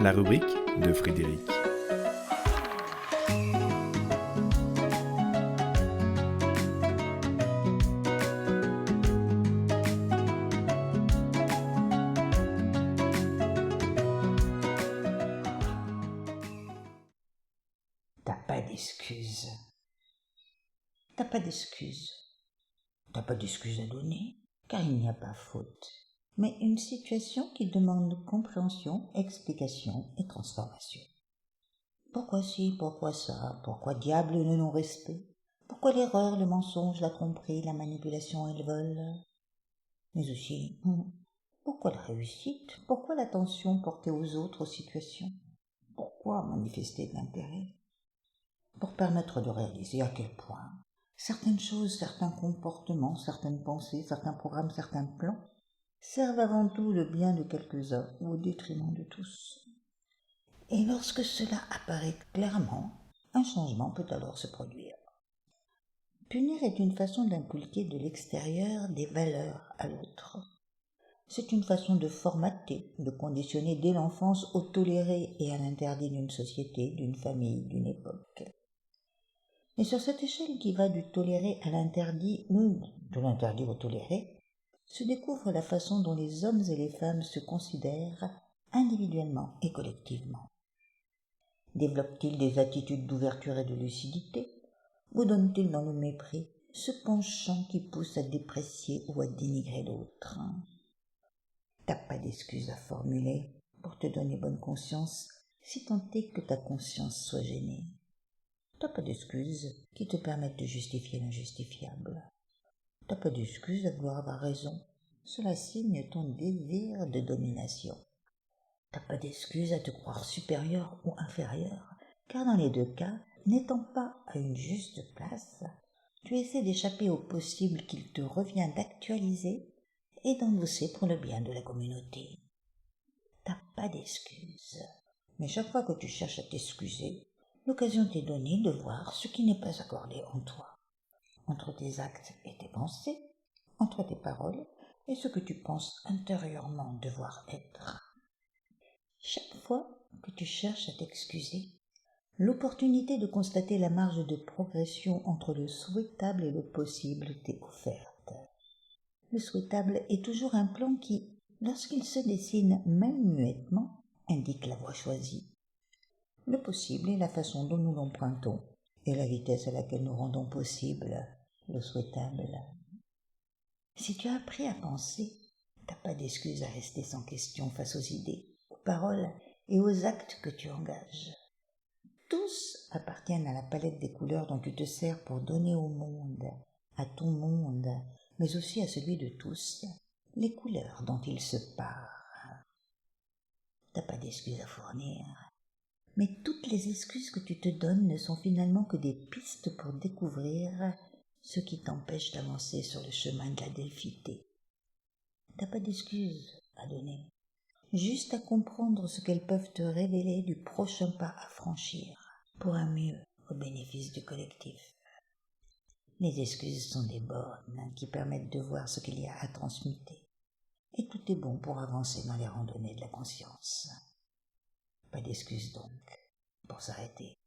La rubrique de Frédéric. T'as pas d'excuses. T'as pas d'excuses. T'as pas d'excuses à donner, car il n'y a pas faute, mais une situation qui demande compréhension, explication et transformation. Pourquoi ci, pourquoi ça, pourquoi diable le non-respect, pourquoi l'erreur, le mensonge, la tromperie, la manipulation et le vol, mais aussi, pourquoi la réussite, pourquoi l'attention portée aux autres, aux situations, pourquoi manifester de l'intérêt, pour permettre de réaliser à quel point certaines choses, certains comportements, certaines pensées, certains programmes, certains plans servent avant tout le bien de quelques-uns ou au détriment de tous. Et lorsque cela apparaît clairement, un changement peut alors se produire. Punir est une façon d'inculquer de l'extérieur des valeurs à l'autre. C'est une façon de formater, de conditionner dès l'enfance au toléré et à l'interdit d'une société, d'une famille, d'une époque. Et sur cette échelle qui va du toléré à l'interdit ou de l'interdit au toléré, se découvre la façon dont les hommes et les femmes se considèrent individuellement et collectivement. Développent-ils des attitudes d'ouverture et de lucidité, ou donnent-ils dans le mépris ce penchant qui pousse à déprécier ou à dénigrer l'autre? T'as pas d'excuses à formuler pour te donner bonne conscience, si tant est que ta conscience soit gênée. T'as pas d'excuses qui te permettent de justifier l'injustifiable. T'as pas d'excuses à vouloir avoir raison. Cela signe ton désir de domination. T'as pas d'excuses à te croire supérieur ou inférieur, car dans les deux cas, n'étant pas à une juste place, tu essaies d'échapper au possible qu'il te revient d'actualiser et d'endosser pour le bien de la communauté. T'as pas d'excuses. Mais chaque fois que tu cherches à t'excuser, l'occasion t'est donnée de voir ce qui n'est pas accordé en toi, entre tes actes et tes pensées, entre tes paroles et ce que tu penses intérieurement devoir être. Chaque fois que tu cherches à t'excuser, l'opportunité de constater la marge de progression entre le souhaitable et le possible t'est offerte. Le souhaitable est toujours un plan qui, lorsqu'il se dessine même muettement, indique la voie choisie. Le possible est la façon dont nous l'empruntons et la vitesse à laquelle nous rendons possible le souhaitable. Si tu as appris à penser, t'as pas d'excuse à rester sans question face aux idées, aux paroles et aux actes que tu engages. Tous appartiennent à la palette des couleurs dont tu te sers pour donner au monde, à ton monde, mais aussi à celui de tous, les couleurs dont il se parent. T'as pas d'excuses à fournir. Mais toutes les excuses que tu te donnes ne sont finalement que des pistes pour découvrir ce qui t'empêche d'avancer sur le chemin de la défiété. T'as pas d'excuses à donner, juste à comprendre ce qu'elles peuvent te révéler du prochain pas à franchir pour un mieux au bénéfice du collectif. Les excuses sont des bornes qui permettent de voir ce qu'il y a à transmuter. Et tout est bon pour avancer dans les randonnées de la conscience. Pas d'excuses donc pour s'arrêter.